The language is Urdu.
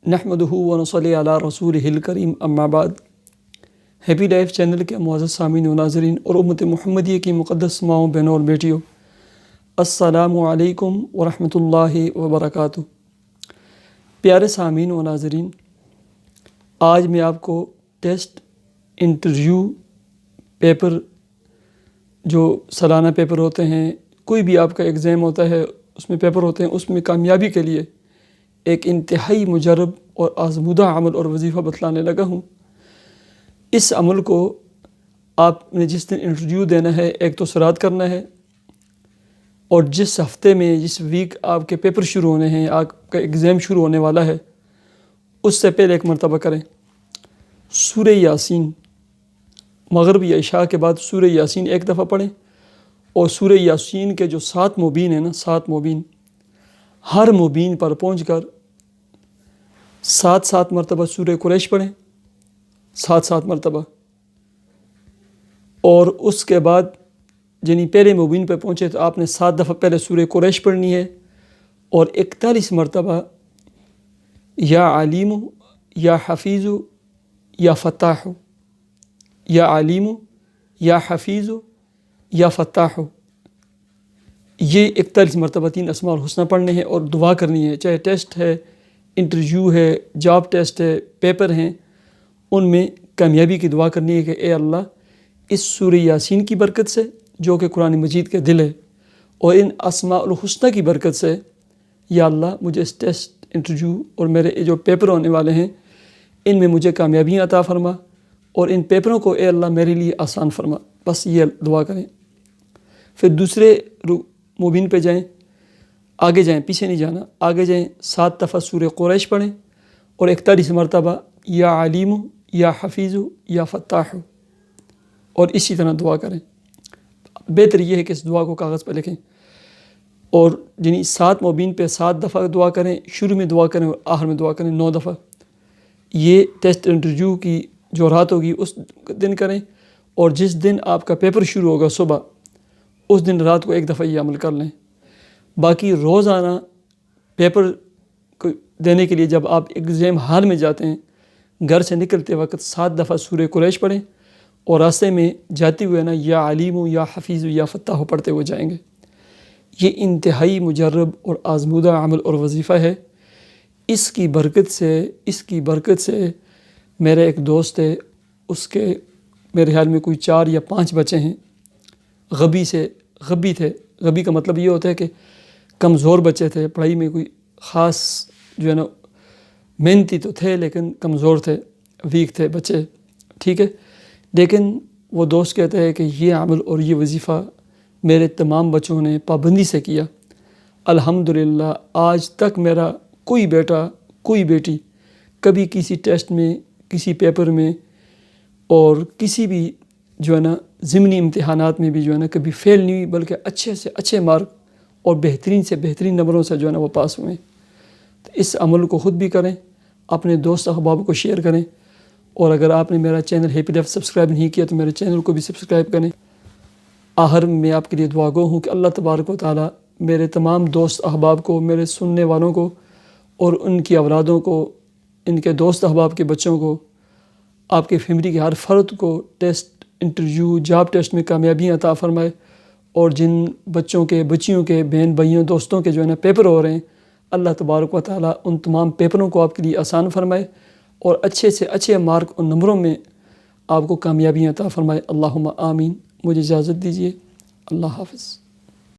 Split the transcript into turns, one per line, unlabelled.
نحمدہ و نصلی علی رسولہ الکریم اما بعد۔ ہیپی لائف چینل کے معزز سامعین و ناظرین اور امت محمدیہ کی مقدس ماؤں بہنوں اور بیٹیوں، السلام علیکم ورحمۃ اللہ وبرکاتہ۔ پیارے سامعین و ناظرین، آج میں آپ کو ٹیسٹ، انٹرویو، پیپر، جو سالانہ پیپر ہوتے ہیں، کوئی بھی آپ کا ایگزام ہوتا ہے اس میں پیپر ہوتے ہیں، اس میں کامیابی کے لیے ایک انتہائی مجرب اور آزمودہ عمل اور وظیفہ بتلانے لگا ہوں۔ اس عمل کو آپ نے جس دن انٹرویو دینا ہے، ایک تو سرات کرنا ہے، اور جس ہفتے میں، جس ویک آپ کے پیپر شروع ہونے ہیں، آپ کا ایگزام شروع ہونے والا ہے، اس سے پہلے ایک مرتبہ کریں سورہ یاسین۔ مغرب یا عشاء کے بعد سورہ یاسین ایک دفعہ پڑھیں، اور سورہ یاسین کے جو 7 مبین ہیں نا، 7 مبین، ہر مبین پر پہنچ کر 7 مرتبہ سورہ قریش پڑھیں، 7 مرتبہ، اور اس کے بعد یعنی پہلے مبین پہ پہنچے تو آپ نے 7 دفعہ پہلے سورہ قریش پڑھنی ہے، اور 41 مرتبہ یا علیم یا حفیظ یا فتاح، یا علیم یا حفیظ یا فتاح، یہ 41 مرتبہ 3 اسماء الحسنہ پڑھنے ہیں اور دعا کرنی ہے۔ چاہے ٹیسٹ ہے، انٹرویو ہے، جاب ٹیسٹ ہے، پیپر ہیں، ان میں کامیابی کی دعا کرنی ہے کہ اے اللہ، اس سورہ یاسین کی برکت سے جو کہ قرآن مجید کے دل ہے، اور ان اسماء الحسنہ کی برکت سے یا اللہ مجھے اس ٹیسٹ، انٹرویو اور میرے جو پیپر ہونے والے ہیں ان میں مجھے کامیابیاں عطا فرما، اور ان پیپروں کو اے اللہ میرے لیے آسان فرما۔ بس یہ دعا کریں۔ پھر دوسرے مبین پہ جائیں، آگے جائیں، پیچھے نہیں جانا، آگے جائیں، 7 دفعہ سورہ قریش پڑھیں، اور 41 مرتبہ یا علیم یا حفیظ یا فتاح، اور اسی طرح دعا کریں۔ بہتر یہ ہے کہ اس دعا کو کاغذ پہ لکھیں، اور یعنی 7 مبین پہ 7 دفعہ دعا کریں، شروع میں دعا کریں اور آخر میں دعا کریں 9 دفعہ۔ یہ ٹیسٹ انٹرویو کی جو رات ہوگی اس دن کریں، اور جس دن آپ کا پیپر شروع ہوگا صبح، اس دن رات کو 1 دفعہ یہ عمل کر لیں۔ باقی روزانہ پیپر کو دینے کے لیے جب آپ ایگزام ہال میں جاتے ہیں، گھر سے نکلتے وقت 7 دفعہ سورہ قریش پڑھیں، اور راستے میں جاتے ہوئے نا یا علیم یا حفیظ یا فتاح پڑھتے ہوئے جائیں گے۔ یہ انتہائی مجرب اور آزمودہ عمل اور وظیفہ ہے۔ اس کی برکت سے میرا ایک دوست ہے، اس کے میرے خیال میں کوئی 4 یا 5 بچے ہیں، غبی تھے۔ غبی کا مطلب یہ ہوتا ہے کہ کمزور بچے تھے، پڑھائی میں کوئی خاص جو ہے نا، محنتی تو تھے لیکن کمزور تھے، ویک تھے بچے، ٹھیک ہے۔ لیکن وہ دوست کہتے ہیں کہ یہ عمل اور یہ وظیفہ میرے تمام بچوں نے پابندی سے کیا۔ الحمدللہ آج تک میرا کوئی بیٹا، کوئی بیٹی کبھی کسی ٹیسٹ میں، کسی پیپر میں، اور کسی بھی جو ہے نا ضمنی امتحانات میں بھی جو ہے نا کبھی فیل نہیں ہوئی، بلکہ اچھے سے اچھے مارک اور بہترین سے بہترین نمبروں سے جو ہے نا وہ پاس ہوئے۔ تو اس عمل کو خود بھی کریں، اپنے دوست احباب کو شیئر کریں، اور اگر آپ نے میرا چینل ہیپی لائف سبسکرائب نہیں کیا تو میرے چینل کو بھی سبسکرائب کریں۔ آخر میں آپ کے لیے دعا گو ہوں کہ اللہ تبارک و تعالیٰ میرے تمام دوست احباب کو، میرے سننے والوں کو، اور ان کی اولادوں کو، ان کے دوست احباب کے بچوں کو، آپ کے فیملی کے ہر فرد کو ٹیسٹ، انٹرویو، جاب ٹیسٹ میں کامیابیاں عطا فرمائے، اور جن بچوں کے، بچیوں کے، بہن بھائیوں، دوستوں کے جو ہے نا پیپر ہو رہے ہیں، اللہ تبارک و تعالیٰ ان تمام پیپروں کو آپ کے لیے آسان فرمائے، اور اچھے سے اچھے مارک اور نمبروں میں آپ کو کامیابیاں عطا فرمائے۔ اللہم آمین۔ مجھے اجازت دیجیے، اللہ حافظ۔